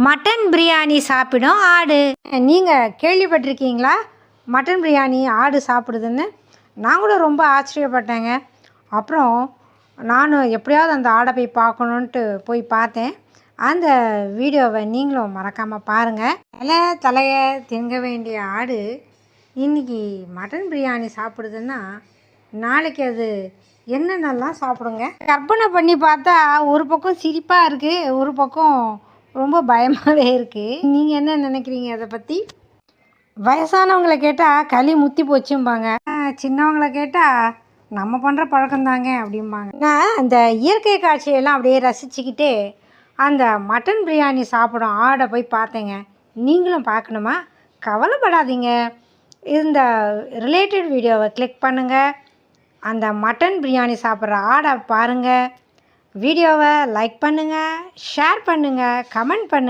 Mutton biryani சாப்பிடும் ஆடு. நீங்கள் கேள்விப்பட்டிருக்கீங்களா? மட்டன் பிரியாணி ஆடு சாப்பிடுதுன்னு. நான் கூட ரொம்ப ஆச்சரியப்பட்டேங்க. அப்புறம் நானும் எப்படியாவது அந்த ஆடை போய் பார்க்கணுன்ட்டு போய் பார்த்தேன். அந்த வீடியோவை நீங்களும் மறக்காமல் பாருங்கள். தலையை திங்க வேண்டிய ஆடு இன்றைக்கி மட்டன் பிரியாணி சாப்பிடுதுன்னா நாளைக்கு அது என்னென்னலாம் சாப்பிடுங்க. கற்பனை பண்ணி பார்த்தா ஒரு பக்கம் சிரிப்பாக இருக்குது, ஒரு பக்கம் ரொம்ப பயமாகவே இருக்குது. நீங்கள் என்ன நினைக்கிறீங்க அதை பற்றி? வயசானவங்களை கேட்டால் களி முத்தி போச்சும்பாங்க, சின்னவங்களை கேட்டால் நம்ம பண்ணுற பழக்கம்தாங்க அப்படிம்பாங்க. நான் அந்த இயற்கை காட்சியெல்லாம் அப்படியே ரசிச்சுக்கிட்டே அந்த மட்டன் பிரியாணி சாப்பிடும் ஆடை போய் பார்த்தேங்க. நீங்களும் பார்க்கணுமா? கவலைப்படாதீங்க. இந்த ரிலேட்டட் வீடியோவை கிளிக் பண்ணுங்கள். அந்த மட்டன் பிரியாணி சாப்பிட்ற ஆடை பாருங்கள். வீடியோவை லைக் பண்ணுங்கள், ஷேர் பண்ணுங்கள், கமெண்ட் பண்ணுங்கள்.